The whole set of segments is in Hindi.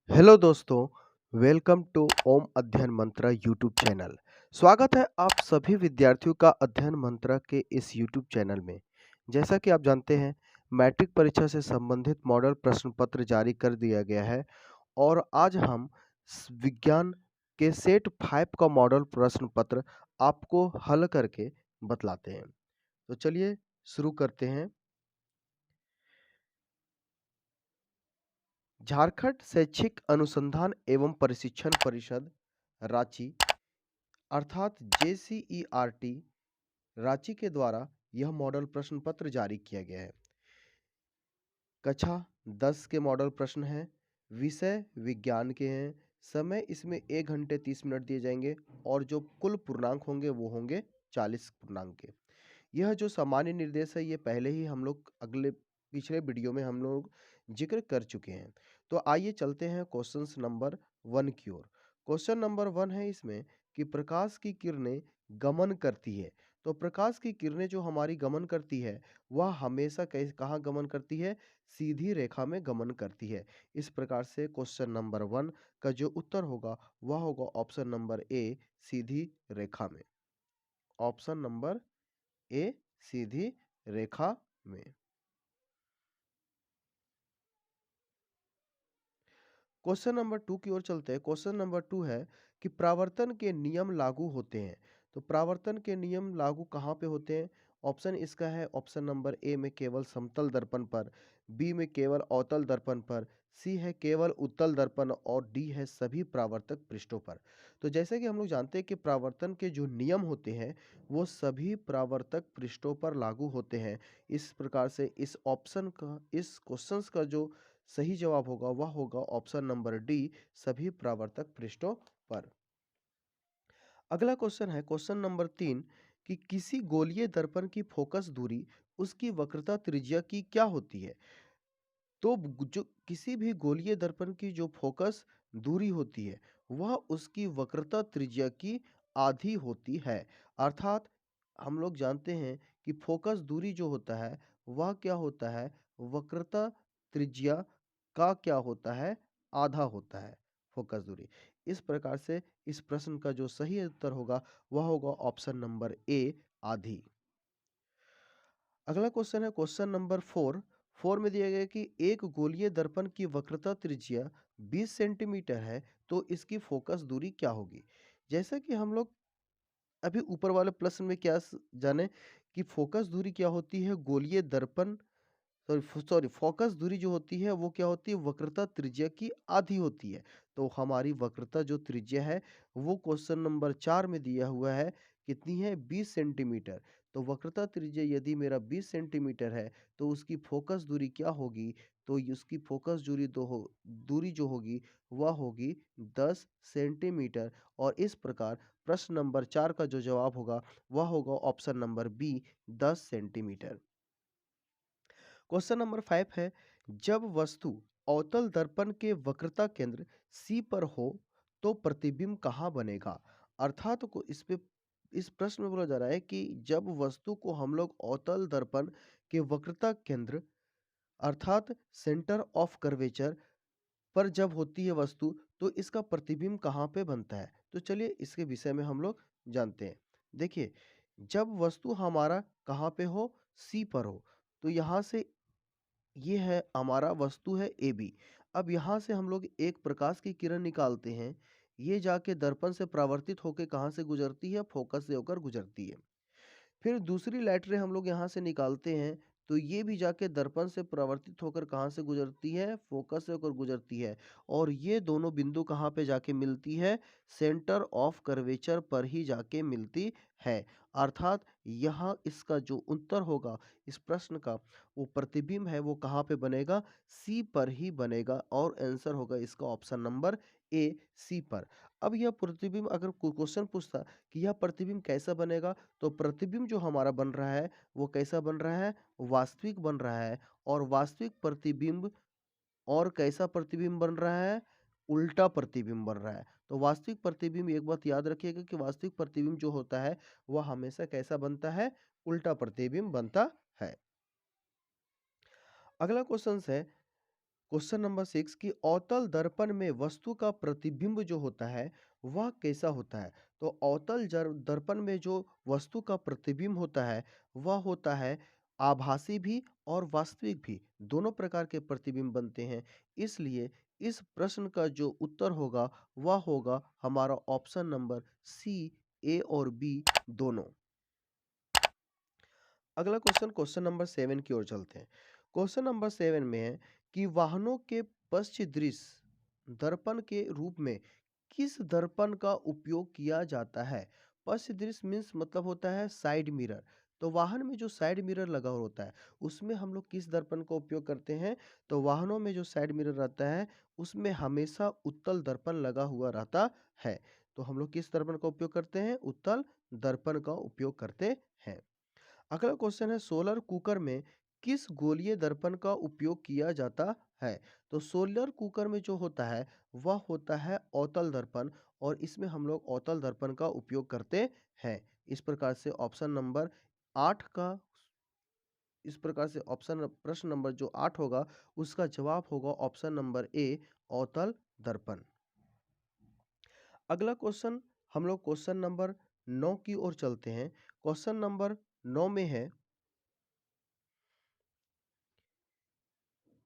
हेलो दोस्तों, वेलकम टू ओम अध्ययन मंत्रा यूट्यूब चैनल। स्वागत है आप सभी विद्यार्थियों का अध्ययन मंत्रा के इस यूट्यूब चैनल में। जैसा कि आप जानते हैं, मैट्रिक परीक्षा से संबंधित मॉडल प्रश्न पत्र जारी कर दिया गया है और आज हम विज्ञान के सेट 5 का मॉडल प्रश्न पत्र आपको हल करके बतलाते हैं। तो चलिए शुरू करते हैं। झारखंड शैक्षिक अनुसंधान एवं प्रशिक्षण परिषद रांची अर्थात JCERT रांची के द्वारा यह मॉडल प्रश्न पत्र जारी किया गया है। कक्षा 10 के मॉडल प्रश्न हैं। विषय विज्ञान के हैं। समय इसमें 1 घंटे 30 मिनट दिए जाएंगे और जो कुल पूर्णांक होंगे वो होंगे 40 पूर्णांक के। यह जो सामान्य निर्देश है ये पहले ही हम लोग पिछले वीडियो में हम लोग जिक्र कर चुके हैं। तो आइए चलते हैं क्वेश्चंस नंबर 1 की ओर। क्वेश्चन नंबर 1 है इसमें कि प्रकाश की किरणें गमन करती है। तो प्रकाश की किरणें जो हमारी गमन करती है वह हमेशा कहाँ गमन करती है? सीधी रेखा में गमन करती है। इस प्रकार से क्वेश्चन नंबर 1 का जो उत्तर होगा वह होगा ऑप्शन नंबर ए, सीधी रेखा में। ऑप्शन नंबर ए, सीधी रेखा में। क्वेश्चन नंबर 2 की ओर चलते हैं। क्वेश्चन नंबर 2 है कि प्रावर्तन के नियम लागू होते हैं। तो प्रावर्तन के नियम लागू कहाँ पे होते हैं? ऑप्शन इसका है ऑप्शन नंबर ए में केवल समतल दर्पण पर, बी में केवल अवतल दर्पण पर, सी है केवल उत्तल दर्पण और डी है सभी प्रावर्तक पृष्ठों पर। तो जैसे कि हम लोग जानते हैं कि प्रावर्तन के जो नियम होते हैं वो सभी प्रावर्तक पृष्ठों पर लागू होते हैं। इस प्रकार से इस क्वेश्चंस का जो सही जवाब होगा वह होगा ऑप्शन नंबर डी, सभी प्रावर्तक पृष्ठों पर। अगला क्वेश्चन है क्वेश्चन नंबर 3 कि किसी गोलीय दर्पण की फोकस दूरी उसकी वक्रता त्रिज्या की क्या होती है? तो जो किसी भी गोलीय दर्पण की जो फोकस दूरी होती है वह उसकी वक्रता त्रिज्या की आधी होती है। अर्थात हम लोग जानते हैं कि फोकस दूरी जो होता है वह क्या होता है? वक्रता त्रिज्या का क्या होता है? आधा होता है फोकस दूरी। इस प्रकार से इस प्रश्न का जो सही उत्तर होगा वह होगा ऑप्शन नंबर ए, आधी। अगला क्वेश्चन है क्वेश्चन नंबर 4 में दिया गया है कि एक गोलीय दर्पण की वक्रता त्रिज्या 20 सेंटीमीटर है तो इसकी फोकस दूरी क्या होगी? जैसा कि हम लोग अभी ऊपर वाले प्रश्न में जाने कि फोकस दूरी क्या होती है? गोलीय दर्पण सॉरी फोकस दूरी जो होती है वो क्या होती है? वक्रता त्रिज्या की आधी होती है। तो हमारी वक्रता जो त्रिज्या है वो क्वेश्चन नंबर 4 में दिया हुआ है, कितनी है? 20 सेंटीमीटर। तो वक्रता त्रिज्या यदि मेरा 20 सेंटीमीटर है तो उसकी फोकस दूरी क्या होगी? तो उसकी फोकस दूरी जो होगी वह होगी 10 सेंटीमीटर। और इस प्रकार प्रश्न नंबर 4 का जो जवाब होगा वह होगा option number B, 10 centimetre. Question number 5 है जब वस्तु अवतल दर्पण के वक्रता केंद्र सी पर हो तो प्रतिबिंब कहाँ बनेगा? अर्थात को इस प्रश्न में बोला जा रहा है कि जब वस्तु को हम लोग अवतल दर्पण के वक्रता केंद्र अर्थात सेंटर ऑफ कर्वेचर पर जब होती है वस्तु तो इसका प्रतिबिंब कहाँ पे बनता है? तो चलिए इसके विषय में हम लोग जानते हैं। देखिए, जब वस्तु हमारा कहाँ पे हो? सी पर हो तो यहाँ से ये है हमारा वस्तु है ए बी। अब यहाँ से हम लोग एक प्रकाश की किरण निकालते हैं। ये जाके दर्पण से परावर्तित होकर कहाँ से गुजरती है? फोकस से होकर गुजरती है। फिर दूसरी लाइट रे हम लोग यहाँ से निकालते हैं तो ये भी जाके दर्पण से परावर्तित होकर कहाँ से गुजरती है? फोकस से होकर गुजरती है। और ये दोनों बिंदु कहाँ पे जाके मिलती है? सेंटर ऑफ कर्वेचर पर ही जाके मिलती है। अर्थात यहाँ इसका जो उत्तर होगा इस प्रश्न का, वो प्रतिबिंब है वो कहाँ पे बनेगा? सी पर ही बनेगा और आंसर होगा इसका ऑप्शन नंबर ए, सी पर। अब यह प्रतिबिंब अगर क्वेश्चन पूछता कि यह प्रतिबिंब कैसा बनेगा, तो प्रतिबिंब जो हमारा बन रहा है वो कैसा बन रहा है? वास्तविक बन रहा है। और वास्तविक प्रतिबिंब और कैसा प्रतिबिंब बन रहा है? उल्टा प्रतिबिंब बन रहा है। तो वास्तविक प्रतिबिंब एक बात याद रखिएगा कि वास्तविक प्रतिबिंब जो होता है वह हमेशा कैसा बनता है? उल्टा प्रतिबिंब बनता है। अगला क्वेश्चन है क्वेश्चन नंबर 6 कि अवतल दर्पण में वस्तु का प्रतिबिंब जो होता है वह कैसा होता है? तो अवतल दर्पण में जो वस्तु का प्रतिबिंब होता है वह होता है आभासी भी और वास्तविक भी, दोनों प्रकार के प्रतिबिंब बनते हैं। इसलिए इस प्रश्न का जो उत्तर होगा वह होगा हमारा ऑप्शन नंबर सी, ए और बी दोनों। अगला क्वेश्चन क्वेश्चन नंबर 7 की ओर चलते हैं। क्वेश्चन नंबर 7 में है कि वाहनों के पश्च दृश्य दर्पण के रूप में किस दर्पण का उपयोग किया जाता है? पश्च दृश्य मीन्स मतलब होता है साइड मिरर। तो वाहन में जो साइड मिरर लगा हुआ होता है उसमें हम लोग किस दर्पण का उपयोग करते हैं? तो वाहनों में जो साइड मिरर रहता है उसमें हमेशा उत्तल दर्पण लगा हुआ रहता है। तो हम लोग किस दर्पण का उपयोग करते हैं? उत्तल दर्पण का उपयोग करते हैं। अगला क्वेश्चन है सोलर कुकर में किस गोलीय दर्पण का उपयोग किया जाता है? तो सोलर कुकर में जो होता है वह होता है अवतल दर्पण और इसमें हम लोग अवतल दर्पण का उपयोग करते हैं। इस प्रकार से ऑप्शन नंबर 8 का इस प्रकार से ऑप्शन प्रश्न नंबर जो 8 होगा उसका जवाब होगा ऑप्शन नंबर ए अवतल दर्पण। अगला क्वेश्चन हम लोग क्वेश्चन नंबर 9 की ओर चलते हैं। क्वेश्चन नंबर 9 में है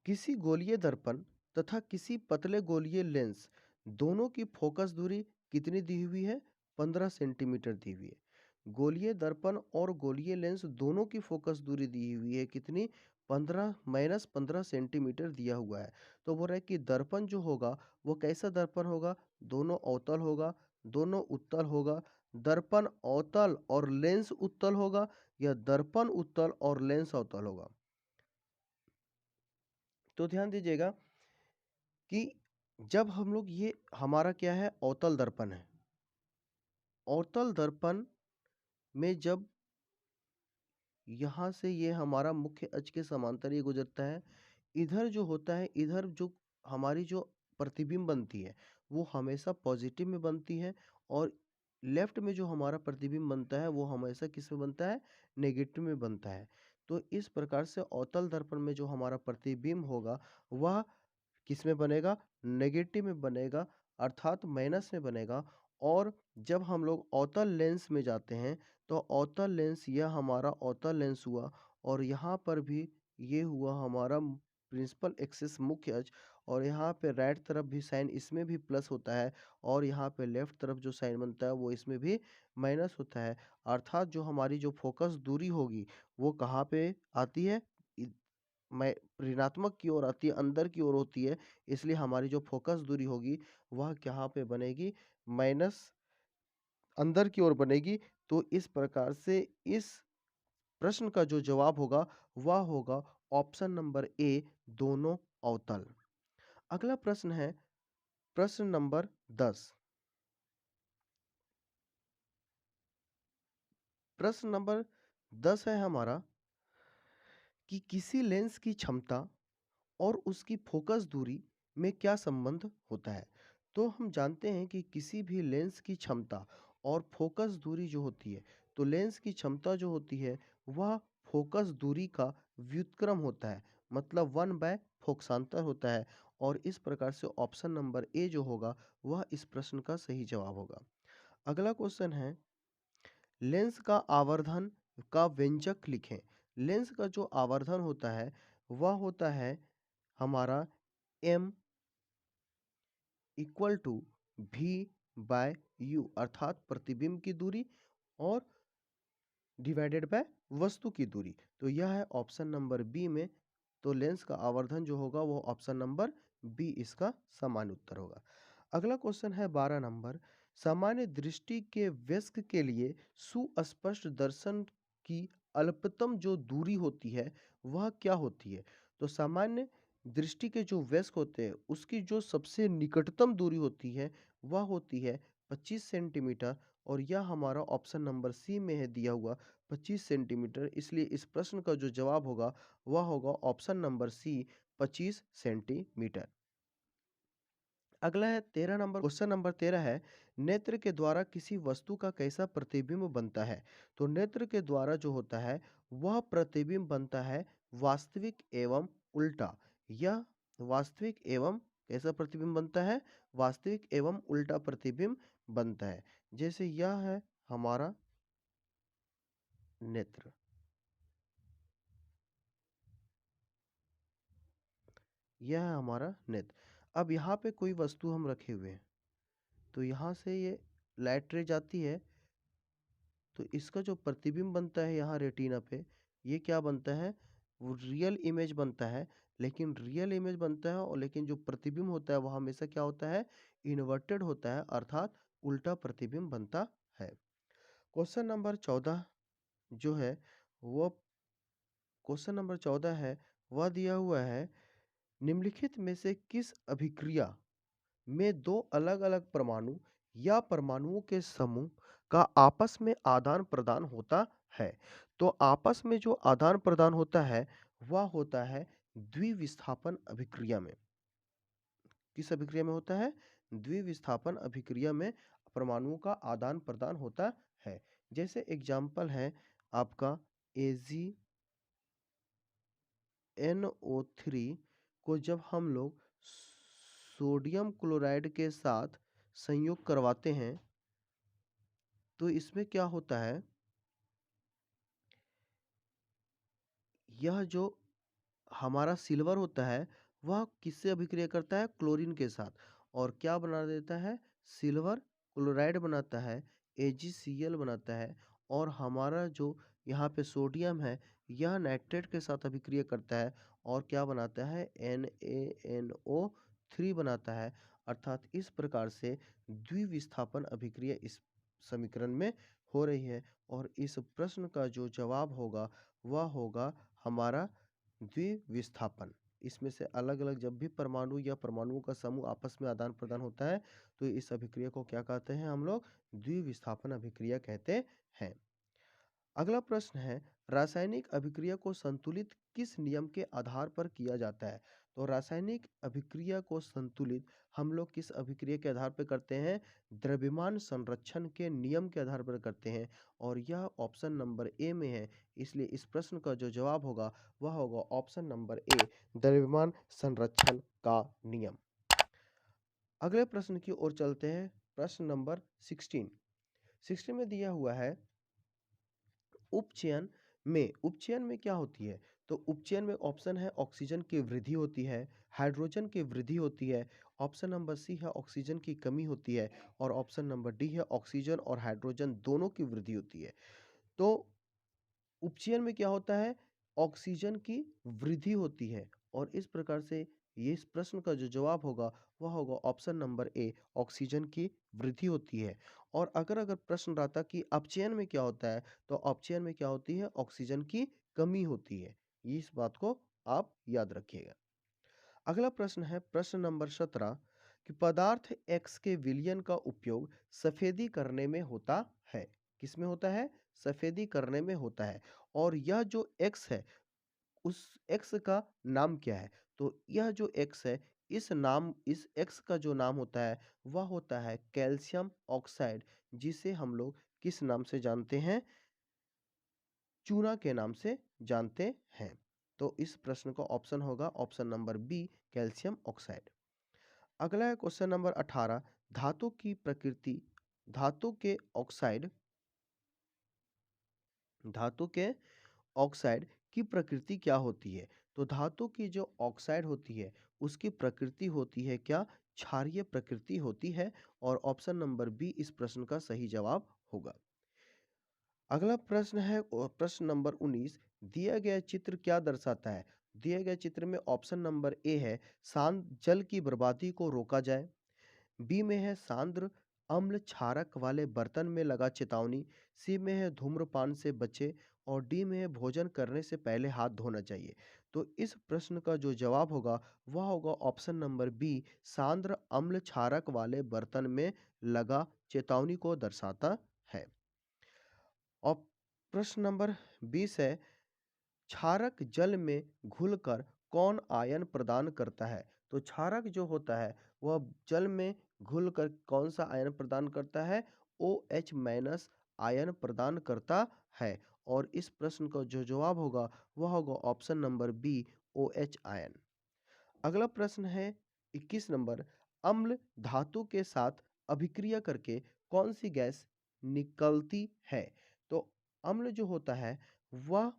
किसी गोलीय दर्पण तथा किसी पतले गोलीय लेंस दोनों की फोकस दूरी कितनी दी हुई है? 15 सेंटीमीटर दी हुई है। गोलीय दर्पण और गोलीय लेंस दोनों की फोकस दूरी दी हुई है कितनी? 15 सेंटीमीटर दिया हुआ है। तो बोल रहा है कि दर्पण जो होगा वो कैसा दर्पण होगा? दोनों अवतल होगा, दोनों उत्तल होगा, दर्पण अवतल और लेंस उत्तल होगा या दर्पण उत्तल और लेंस अवतल होगा। तो ध्यान दीजिएगा कि जब हम लोग ये हमारा क्या है अवतल दर्पण है। अवतल दर्पण में जब यहाँ से ये हमारा मुख्य अक्ष के समांतर ये गुजरता है, इधर जो होता है इधर जो हमारी जो प्रतिबिंब बनती है वो हमेशा पॉजिटिव में बनती है और लेफ्ट में जो हमारा प्रतिबिंब बनता है वो हमेशा किस में बनता है? नेगेटिव में बनता है। तो इस प्रकार से अवतल दर्पण में जो हमारा प्रतिबिंब होगा वह किस में बनेगा? नेगेटिव में बनेगा अर्थात माइनस में बनेगा। और जब हम लोग अवतल लेंस में जाते हैं तो अवतल लेंस यह हमारा अवतल लेंस हुआ और यहाँ पर भी ये हुआ हमारा प्रिंसिपल एक्सिस मुख्य अक्ष और यहाँ पे राइट तरफ भी साइन इसमें भी प्लस होता है और यहाँ पे लेफ्ट तरफ जो साइन बनता है वो इसमें भी माइनस होता है। अर्थात जो हमारी जो फोकस दूरी होगी वो कहाँ पे आती है? मैं ऋणात्मक की ओर आती है, अंदर की ओर होती है, इसलिए हमारी जो फोकस दूरी होगी वह कहाँ पे बनेगी? माइनस अंदर की ओर बनेगी। तो इस प्रकार से इस प्रश्न का जो जवाब होगा वह होगा ऑप्शन नंबर ए दोनों अवतल। अगला प्रश्न है प्रश्न नंबर 10। प्रश्न नंबर 10 है हमारा कि किसी लेंस की क्षमता और उसकी फोकस दूरी में क्या संबंध होता है? तो हम जानते हैं कि किसी भी लेंस की क्षमता और फोकस दूरी जो होती है, तो लेंस की क्षमता जो होती है वह फोकस दूरी का व्युत्क्रम होता है, मतलब 1/फोकसांतर होता है और इस प्रकार से ऑप्शन नंबर ए जो होगा वह इस प्रश्न का सही जवाब होगा। अगला क्वेश्चन है लेंस का आवर्धन का व्यंजक लिखें। लेंस का जो आवर्धन होता है वह होता है हमारा एम इक्वल टू भी बाय यू अर्थात प्रतिबिंब की दूरी और डिवाइडेड बाय वस्तु की दूरी। तो यह है ऑप्शन नंबर बी में। तो लेंस का आवर्धन जो होगा वो ऑप्शन नंबर बी इसका सामान्य उत्तर होगा। अगला क्वेश्चन है 12 नंबर सामान्य दृष्टि के वयस्क के लिए सुस्पष्ट दर्शन की अल्पतम जो दूरी होती है वह क्या होती है? तो सामान्य दृष्टि के जो वयस्क होते हैं उसकी जो सबसे निकटतम दूरी होती है वह होती है 25 सेंटीमीटर और यह हमारा ऑप्शन नंबर सी में है दिया हुआ 25 सेंटीमीटर। इसलिए इस प्रश्न का जो जवाब होगा वह होगा ऑप्शन नंबर सी 25 सेंटीमीटर। अगला है 13 नंबर क्वेश्चन नंबर 13 है नेत्र के द्वारा किसी वस्तु का कैसा प्रतिबिंब बनता है? तो नेत्र के द्वारा जो होता है वह प्रतिबिंब बनता है वास्तविक एवं उल्टा। यह वास्तविक एवं कैसा प्रतिबिंब बनता है? वास्तविक एवं उल्टा प्रतिबिंब बनता है। जैसे यह है हमारा नेत्र, यह है हमारा नेत्र। अब यहाँ पे कोई वस्तु हम रखे हुए हैं, तो यहाँ से ये लाइट रे जाती है, तो इसका जो प्रतिबिंब बनता है यहाँ रेटिना पे, ये क्या बनता है? वो रियल इमेज बनता है। लेकिन रियल इमेज बनता है और लेकिन जो प्रतिबिंब होता है वो हमेशा क्या होता है? इन्वर्टेड होता है, अर्थात उल्टा प्रतिबिंब बनता है। क्वेश्चन नंबर 14 जो है वो क्वेश्चन नंबर 14 है, वह दिया हुआ है, निम्नलिखित में से किस अभिक्रिया में दो अलग-अलग परमाणु या परमाणुओं के समूह का आपस में आदान-प्रदान होता है? तो आपस में जो आदान-प्रदान होता है, वह होता है द्विविस्थापन अभिक्रिया में। किस अभिक्रिया में होता है? द्विविस्थापन अभिक्रिया में परमाणुओं का आदान-प्रदान होता है। जैसे एग्जाम्पल है आपका AgNO3 को जब हम लोग सोडियम क्लोराइड के साथ संयोग करवाते हैं, तो इसमें क्या होता है? यह जो हमारा सिल्वर होता है, वह किससे अभिक्रिया करता है? क्लोरीन के साथ। और क्या बना देता है? सिल्वर क्लोराइड बनाता है, AgCl बनाता है। और हमारा जो यहाँ पे सोडियम है, यह नाइट्रेट के साथ अभिक्रिया करता है और क्या बनाता है? NaNO3 बनाता है। अर्थात इस प्रकार से द्विविस्थापन अभिक्रिया इस समीकरण में हो रही है। और इस प्रश्न का जो जवाब होगा, वह होगा हमारा द्विविस्थापन। इसमें से अलग-अलग जब भी परमाणु या परमाणुओं का समूह आपस में आदान-प्रदान होता है, तो इस अभिक्रिया को क्या कहते हैं हम लोग? द्विविस्थापन अभिक्रिया कहते हैं। अगला प्रश्न है, रासायनिक अभिक्रिया को संतुलित किस नियम के आधार पर किया जाता है? तो रासायनिक अभिक्रिया को संतुलित हम लोग किस अभिक्रिया के आधार पर करते हैं? द्रव्यमान संरक्षण के नियम के आधार पर करते हैं। और यह ऑप्शन नंबर ए में है, इसलिए इस प्रश्न का जो जवाब होगा वह होगा ऑप्शन नंबर ए, द्रव्यमान संरक्षण का नियम। अगले प्रश्न की ओर चलते हैं। प्रश्न नंबर 16 में दिया हुआ है, उपचयन में क्या होती है? तो उपचयन में ऑप्शन है ऑक्सीजन की वृद्धि होती है, हाइड्रोजन की वृद्धि होती है, ऑप्शन नंबर सी है ऑक्सीजन की कमी होती है और ऑप्शन नंबर डी है ऑक्सीजन और हाइड्रोजन दोनों की वृद्धि होती है। तो उपचयन में क्या होता है? ऑक्सीजन की वृद्धि होती है। और इस प्रकार से ये इस प्रश्न का जो जवाब होगा वह होगा ऑप्शन नंबर ए, ऑक्सीजन की वृद्धि होती है। और अगर प्रश्न रहता कि अपचयन में क्या होता है, तो अपचयन में क्या होती है? ऑक्सीजन की कमी होती है। इस बात को आप याद रखिएगा। अगला प्रश्न है प्रश्न नंबर 17 कि पदार्थ X के विलयन का उपयोग सफेदी करने में होता है। किसमें होता है? सफेदी करने में होता है। और यह जो X है, उस X का नाम क्या है? तो यह जो X है, इस X का जो नाम होता है वह होता है कैल्शियम ऑक्साइड, जिसे हम लोग किस नाम से जानते हैं? चूना के नाम से जानते हैं। तो इस प्रश्न का ऑप्शन होगा option number B, calcium oxide. अगला है क्वेश्चन नंबर 18, धातु की प्रकृति धातु के ऑक्साइड धातु के ऑक्साइड की प्रकृति क्या होती है? तो धातु की जो ऑक्साइड होती है उसकी प्रकृति होती है क्या? क्षारीय प्रकृति होती है। और ऑप्शन नंबर बी इस प्रश्न का सही जवाब होगा। अगला प्रश्न है प्रश्न नंबर 19, दिया गया चित्र क्या दर्शाता है? दिया गया चित्र में ऑप्शन नंबर ए है, शांत जल की बर्बादी को रोका जाए। बी में है सांद्र अम्ल क्षारक वाले बर्तन में लगा चेतावनी। सी में है धूम्रपान से बचे। और डी में है भोजन करने से पहले हाथ धोना चाहिए। तो इस प्रश्न का जो जवाब होगा वह होगा ऑप्शन नंबर बी, सांद्र अम्ल क्षारक वाले बर्तन में लगा चेतावनी को दर्शाता है। और प्रश्न नंबर 20 है, क्षारक जल में घुलकर कौन आयन प्रदान करता है? तो क्षारक जो होता है वह जल में घुलकर कौन सा आयन प्रदान करता है? OH माइनस आयन प्रदान करता है। और इस प्रश्न का जो जवाब होगा वह होगा option number B, OH ion. अगला प्रश्न है 21 नंबर, अम्ल धातु के साथ अभिक्रिया करके कौन सी गैस निकलती है? तो अम्ल जो होता है वह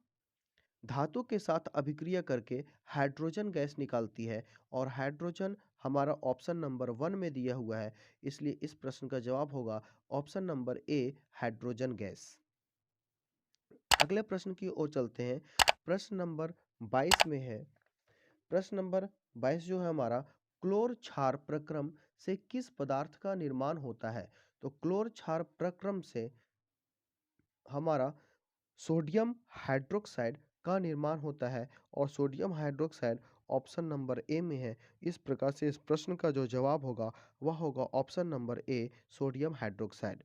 धातु के साथ अभिक्रिया करके हाइड्रोजन गैस निकालती है और हाइड्रोजन हमारा ऑप्शन नंबर 1 में दिया हुआ है, इसलिए इस प्रश्न का जवाब होगा option number A, hydrogen gas. अगले प्रश्न की ओर चलते हैं। प्रश्न नंबर 22 में है। प्रश्न नंबर 22 जो है हमारा, क्लोर क्षार प्रक्रम से किस पदार्थ का निर्माण होता है? तो क्लोर क्षार प्रक्रम से हमारा सोडियम हाइड्रोक्साइड का निर्माण होता है और sodium hydroxide option number A में है। इस प्रकार से इस प्रश्न का जो जवाब होगा वह होगा option number A, sodium hydroxide.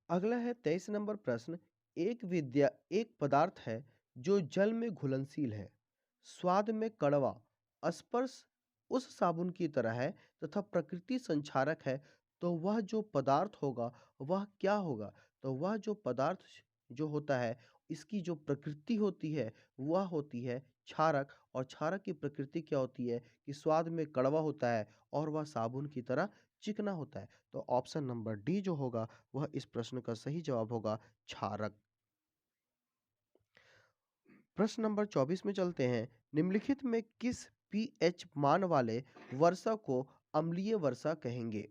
अगला है 23 नंबर प्रश्न, एक पदार्थ है जो जल में घुलनशील है, स्वाद में कड़वा, स्पर्श उस साबुन की तरह है तथा प्रकृति संक्षारक है, तो वह जो पदार्थ होगा वह क्या होगा? तो वह जो पदार्थ जो होता है, इसकी जो प्रकृति होती है वह होती है क्षारक, और क्षारक की प्रकृति क्या होती है कि स्वाद में कड़वा होता है और वह साबुन की तरह चिकना होता है। तो ऑप्शन नंबर डी जो होगा वह इस प्रश्न का सही जवाब होगा क्षारक। प्रश्न नंबर 24 में चलते हैं। निम्नलिखित में किस पीएच मान वाले वर्षा को अम्लीय वर्षा कहेंगे?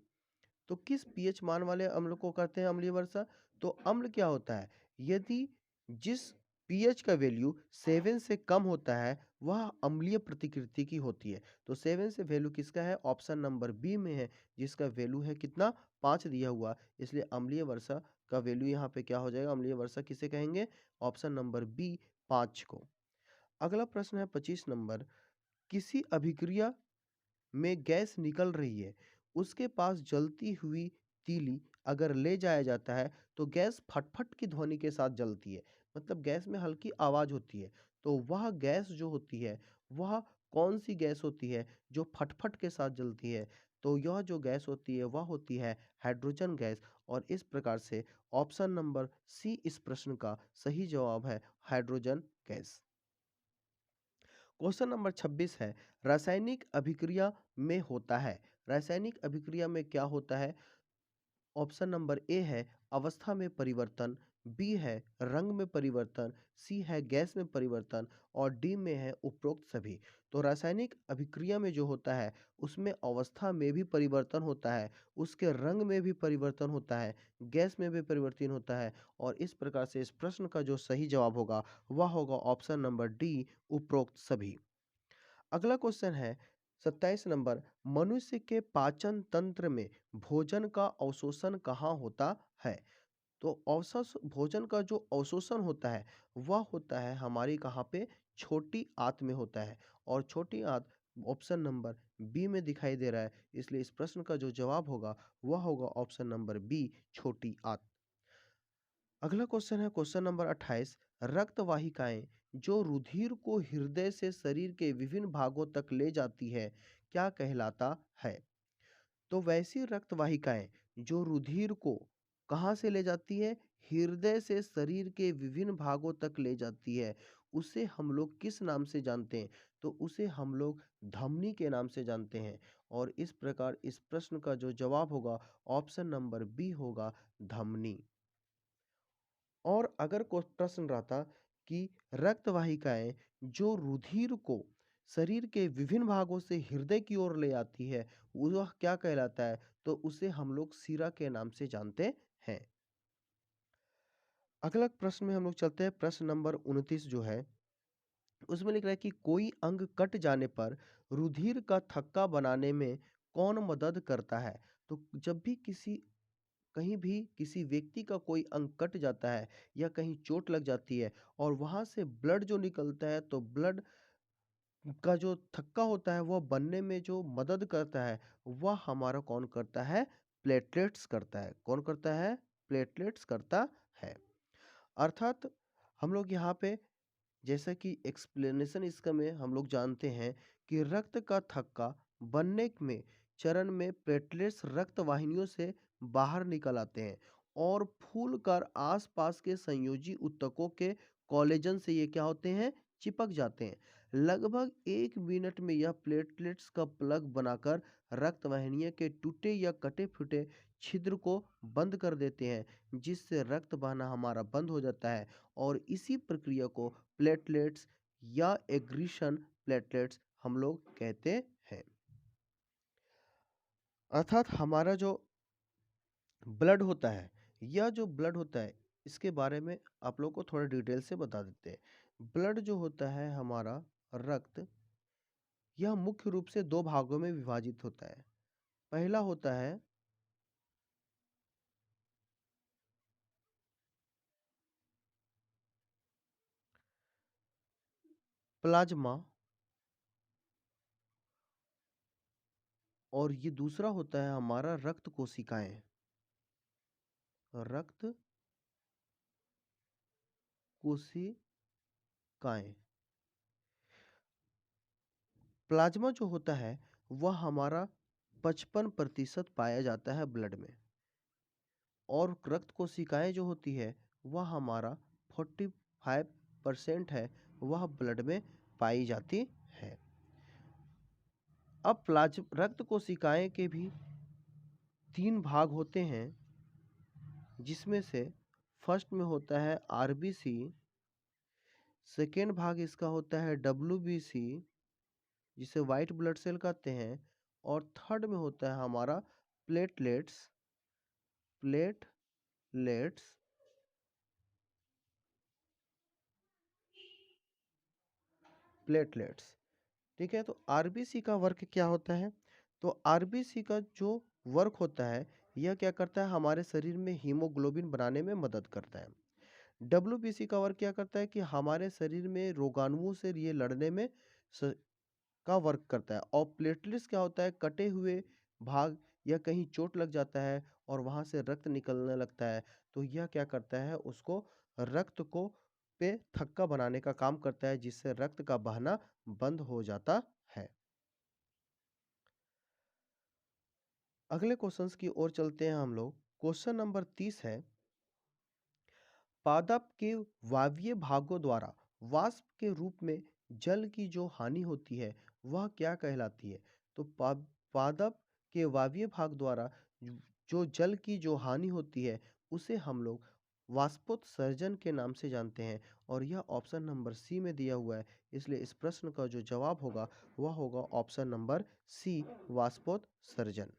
तो किस पीएच मान वाले अम्ल को कहते हैं अम्लीय वर्षा? तो अम्ल क्या होता है? यदि जिस पीएच का वैल्यू 7 से कम होता है वह अम्लीय प्रतिकृति की होती है। तो 7 से वैल्यू किसका है? ऑप्शन नंबर बी में है, जिसका वैल्यू है कितना? 5 दिया हुआ, इसलिए अम्लीय वर्षा का वैल्यू यहाँ पे क्या हो जाएगा? अम्लीय वर्षा किसे कहेंगे? ऑप्शन नंबर बी, 5 को। अगला प्रश्न है 25 नंबर, किसी अभिक्रिया में गैस निकल रही है, उसके पास जलती हुई तीली अगर ले जाया जाता है तो गैस फटफट की ध्वनि के साथ जलती है, मतलब गैस में हल्की आवाज होती है। तो वह गैस जो होती है वह कौन सी गैस होती है जो फटफट के साथ जलती है? तो यह जो गैस होती है वह होती है हाइड्रोजन गैस, और इस प्रकार से ऑप्शन नंबर सी इस प्रश्न का सही जवाब है, हाइड्रोजन गैस। क्वेश्चन नंबर 26 है, रासायनिक अभिक्रिया में होता है। रासायनिक अभिक्रिया में क्या होता है? ऑप्शन नंबर ए है अवस्था में परिवर्तन, बी है रंग में परिवर्तन, सी है गैस में परिवर्तन और डी में है उपरोक्त सभी। तो रासायनिक अभिक्रिया में जो होता है उसमें अवस्था में भी परिवर्तन होता है, उसके रंग में भी परिवर्तन होता है, गैस में भी परिवर्तन होता है, और इस प्रकार से इस प्रश्न का जो सही जवाब होगा वह होगा ऑप्शन नंबर डी, उपरोक्त सभी। अगला क्वेश्चन है 27 नंबर, मनुष्य के पाचन तंत्र में भोजन का अवशोषण कहाँ होता है? तो औसत भोजन का जो अवशोषण होता है वह होता है हमारी कहाँ पे? छोटी आंत में होता है, और छोटी आंत ऑप्शन नंबर बी में दिखाई दे रहा है, इसलिए इस प्रश्न का जो जवाब होगा वह होगा ऑप्शन नंबर बी, छोटी आंत। अगला क्वेश्चन है क्वेश्चन नंबर 28, रक्त वाहिकाएं जो रुधिर को हृदय से शरीर के विभिन्न भागों तक ले जाती है क्या कहलाता है? तो वैसी रक्त वाहिकाएं जो रुधिर को कहाँ से ले जाती है? हृदय से शरीर के विभिन्न भागों तक ले जाती है, उसे हम लोग किस नाम से जानते हैं? तो उसे हम लोग धमनी के नाम से जानते हैं, और इस प्रकार इस प्रश्न का जो जवाब होगा ऑप्शन नंबर बी होगा, धमनी। और अगर कोई प्रश्न रहता कि रक्त वाहिकाएं जो रुधिर को शरीर के विभिन्न भागों से हृदय की ओर ले आती है वह क्या कहलाता है? तो उसे हम लोग शिरा के नाम से जानते हैं। अगला प्रश्न में हम लोग चलते हैं। प्रश्न नंबर 29 जो है उसमें लिख रहा है कि कोई अंग कट जाने पर रुधिर का थक्का बनाने में कौन मदद करता है? तो जब भी कहीं भी किसी व्यक्ति का कोई अंग कट जाता है या कहीं चोट लग जाती है और वहां से ब्लड जो निकलता है, तो ब्लड का जो थक्का होता है वह बनने में जो मदद करता है वह हमारा कौन करता है? प्लेटलेट्स करता है। कौन करता है? प्लेटलेट्स करता है। अर्थात हम लोग यहाँ पे जैसा कि एक्सप्लेनेशन इसका में हम लोग जानते हैं कि रक्त का थक्का बनने में चरण में प्लेटलेट्स रक्त वाहिनियों से बाहर निकल आते हैं और फूल कर आसपास के संयोजी ऊतकों के कोलेजन से ये क्या होते हैं? चिपक जाते हैं। लगभग 1 मिनट में यह प्लेटलेट्स का प्लग बनाकर रक्त वाहिनियों के टूटे या कटे-फूटे छिद्र को बंद कर देते हैं, जिससे रक्त बहना हमारा बंद हो जाता है और इसी प्रक्रिया को प्लेटलेट्स या एग्रीशन प्लेटलेट्स हम लोग कहते हैं। अर्थात हमारा जो ब्लड होता है, यह जो ब्लड होता है, इसके बारे में आप लोग को थोड़ा डिटेल से बता देते हैं। ब्लड जो होता है हमारा रक्त, यह मुख्य रूप से 2 भागों में विभाजित होता है। पहला होता है प्लाज्मा और ये दूसरा होता है हमारा रक्त कोशिकाएँ। रक्त कोशिकाएँ। प्लाज्मा जो होता है, वह हमारा 55% पाया जाता है ब्लड में और रक्त कोशिकाएँ जो होती है, वह हमारा 45% है, वह ब्लड में पाई जाती है। अब रक्त कोशिकाएँ के भी 3 भाग होते हैं, जिसमें से फर्स्ट में होता है आरबीसी, सेकेंड भाग इसका होता है डब्ल्यूबीसी, जिसे व्हाइट ब्लड सेल कहते हैं, और थर्ड में होता है हमारा प्लेटलेट्स प्लेटलेट्स प्लेटलेट्स। ठीक है, तो आरबीसी का वर्क क्या होता है? तो आरबीसी का जो वर्क होता है, यह क्या करता है, हमारे शरीर में हीमोग्लोबिन बनाने में मदद करता है। डब्ल्यूबीसी का वर्क क्या करता है कि हमारे शरीर में रोगाणुओं से ये लड़ने में स का वर्क करता है। और प्लेटलेट्स क्या होता है, कटे हुए भाग या कहीं चोट लग जाता है और वहाँ से रक्त निकलने लगता है, तो यह क्या करता है, उसको रक्त को पे थक्का बनाने का काम करता है, जिससे रक्त का बहना बंद हो जाता है। अगले क्वेश्चंस की ओर चलते हैं हम लोग। क्वेश्चन नंबर 30 है, पादप के वायवीय भागों द्वारा वाष्प के रूप में जल की जो हानि होती है, वह क्या कहलाती है? तो पादप के वायवीय भाग द्वारा जो जल की जो हानि होती है, उसे हम लोग वाष्पोत्सर्जन के नाम से जानते हैं और यह ऑप्शन नंबर सी में दिया हुआ है। इसलिए इस प्रश्न का जो जवाब होगा, वह होगा ऑप्शन नंबर सी, वाष्पोत्सर्जन।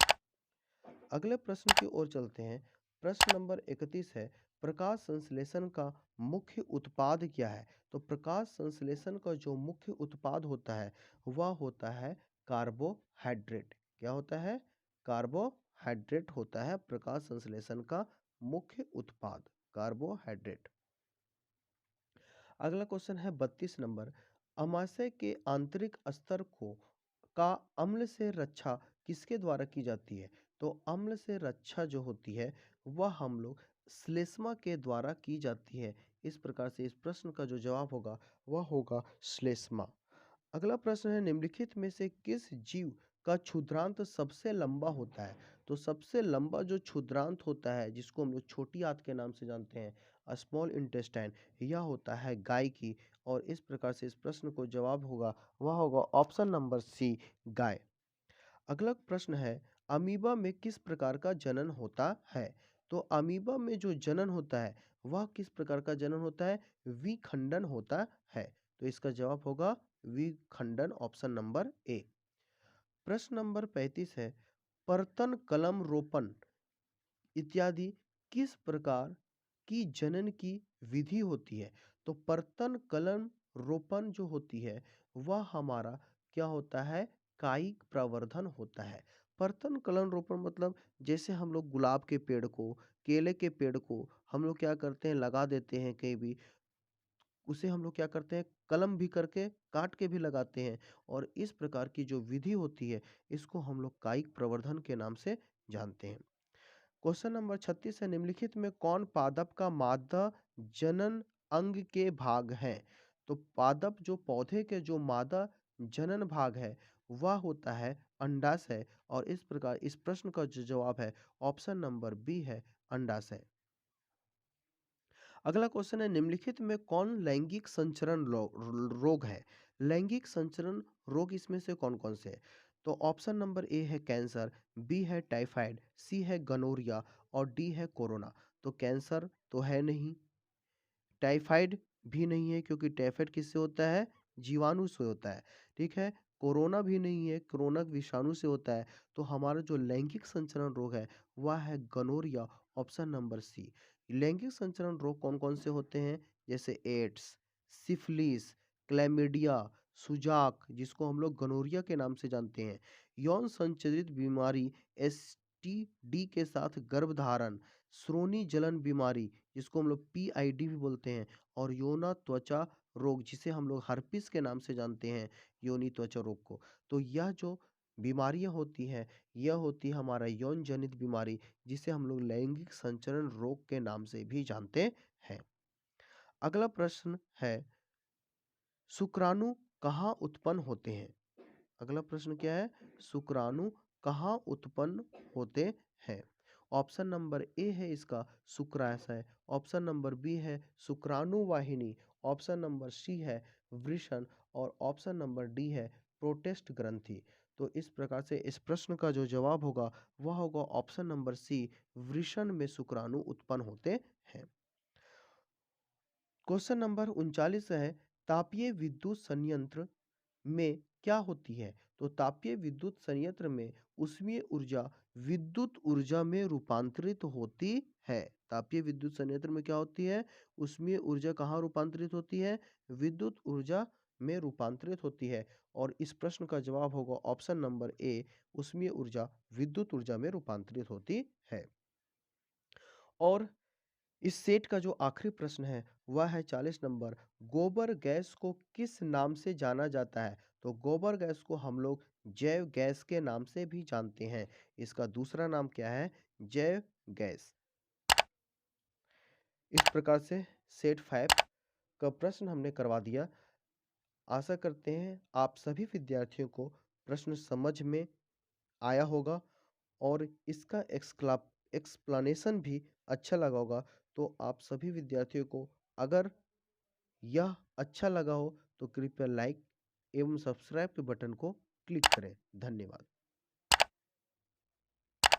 अगले प्रश्न की ओर चलते हैं। प्रश्न नंबर 31 है, प्रकाश संश्लेषण का मुख्य उत्पाद क्या है? तो प्रकाश संश्लेषण का जो मुख्य उत्पाद होता है, वह होता है कार्बोहाइड्रेट। क्या होता है? कार्बोहाइड्रेट होता है प्रकाश संश्लेषण का मुख्य उत्पाद, कार्बोहाइड्रेट। अगला क्वेश्चन है 32 नंबर, अमाशय के आंतरिक स्तर को का अम्ल से रक्षा किसके द्वारा की जाती है? तो अम्ल से रक्षा जो होती है, वह हम लोग श्लेष्मा के द्वारा की जाती है। इस प्रकार से इस प्रश्न का जो जवाब होगा, वह होगा श्लेष्मा। अगला प्रश्न है, निम्नलिखित में से किस जीव का क्षुद्रांत सबसे लंबा होता है? तो सबसे लंबा जो क्षुद्रांत होता है, जिसको हम लोग छोटी आंत के नाम से जानते हैं, स्मॉल इंटेस्टाइन, यह होता है गाय की। और इस प्रकार से इस प्रश्न को जवाब होगा, वह होगा ऑप्शन नंबर सी, गाय। अगला प्रश्न है, अमीबा में किस प्रकार का जनन होता है? तो अमीबा में जो जनन होता है, वह किस प्रकार का जनन होता है? विखंडन होता है। तो इसका जवाब होगा विखंडन, ऑप्शन नंबर ए। प्रश्न नंबर 35 है, पर्तन कलम रोपण इत्यादि किस प्रकार की जनन की विधि होती है? तो पर्तन कलम रोपण जो होती है, वह हमारा क्या होता है, कायिक प्रवर्धन होता है। पर्तन कलम रोपण मतलब जैसे हम लोग गुलाब के पेड़ को, केले के पेड़ को हम लोग क्या करते हैं, लगा देते हैं कहीं भी, उसे हम लोग क्या करते हैं, कलम भी करके काट के भी लगाते हैं। और इस प्रकार की जो विधि होती है, इसको हम लोग कायिक प्रवर्धन के नाम से जानते हैं। क्वेश्चन नंबर 36 है, निम्नलिखित में कौन पादप का मादा जनन अंग के भाग है? तो पादप जो पौधे के जो मादा जनन भाग है, वह होता है अंडाशय। और इस प्रकार इस प्रश्न का जो जवाब है, ऑप्शन नंबर बी है, अंडाशय। अगला क्वेश्चन है, निम्नलिखित में कौन लैंगिक संचरण रोग है? लैंगिक संचरण रोग इसमें से कौन-कौन से हैं? तो ऑप्शन नंबर ए है कैंसर, बी है टाइफाइड, सी है गोनोरिया और डी है कोरोना। तो कैंसर तो है नहीं, टाइफाइड भी नहीं है क्योंकि टाइफाइड किससे होता है? जीवाणु से होता है, ठीक है? कोरोना भी नहीं है, कोरोना विषाणु से होता है। तो हमारा जो लैंगिक संचरण रोग है, वह है गोनोरिया, ऑप्शन नंबर सी। लैंगिक संचरण रोग कौन-कौन से होते हैं? जैसे एड्स, सिफिलिस, क्लैमिडिया, सुजाक जिसको हम लोग गोनोरिया के नाम से जानते हैं, यौन संचारित बीमारी एसटीडी के साथ गर्भधारण, श्रोणि जलन बीमारी जिसको हम लोग पीआईडी भी बोलते हैं और योना त्वचा रोग जिसे हम लोग हर्पिस के नाम से जानते हैं, योनि त्वचा रोग को। तो यह जो बीमारियां होती हैं, यह होती है हमारा यौन जनित बीमारी जिसे हम लोग लैंगिक संचरण रोग के नाम से भी जानते हैं। अगला प्रश्न है शुक्राणु कहाँ उत्पन्न होते हैं? अगला प्रश्न क्या है? शुक्राणु कहाँ उत्पन्न होते हैं? ऑप्शन नंबर ए है इसका शुक्राशय, ऑप्शन नंबर बी है शुक्राणु वाहिनी, ऑप्शन नंबर सी है वृषण और ऑप्शन नंबर डी है प्रोटेस्ट ग्रंथि। तो इस प्रकार से इस प्रश्न का जो जवाब होगा वह होगा ऑप्शन नंबर सी, वृषण में शुक्राणु उत्पन्न होते हैं। क्वेश्चन नंबर 39 है तापीय विद्युत संयंत्र में क्या होती है? तो तापीय विद्युत संयंत्र में ऊष्मीय ऊर्जा विद्युत ऊर्जा में रूपांतरित होती है। तापीय विद्युत संयंत्र में क्या होती है? ऊष्मीय ऊर्जा कहाँ रूपांतरित होती है? विद्युत ऊर्जा में रूपांतरित होती है और इस प्रश्न का जवाब होगा ऑप्शन नंबर ए, ऊष्मीय ऊर्जा विद्युत ऊर्जा में रूपांतरित होती है। और इस सेट का जो आखिरी प्रश्न है वह है 40 नंबर, गोबर गैस को किस नाम से जाना जाता है? तो गोबर गैस को हम लोग जैव गैस के नाम से भी जानते हैं। इसका दूसरा नाम क्या है? जैव गैस। इस प्रकार से सेट 5 का प्रश्न हमने करवा दिया। आशा करते हैं आप सभी विद्यार्थियों को प्रश्न समझ में आया होगा और इसका एक्सप्लेनेशन भी अच्छा लगा होगा। तो आप सभी विद्यार्थियों को अगर यह अच्छा लगा हो तो कृपया लाइक एवं सब्सक्राइब के बटन को क्लिक करें। धन्यवाद।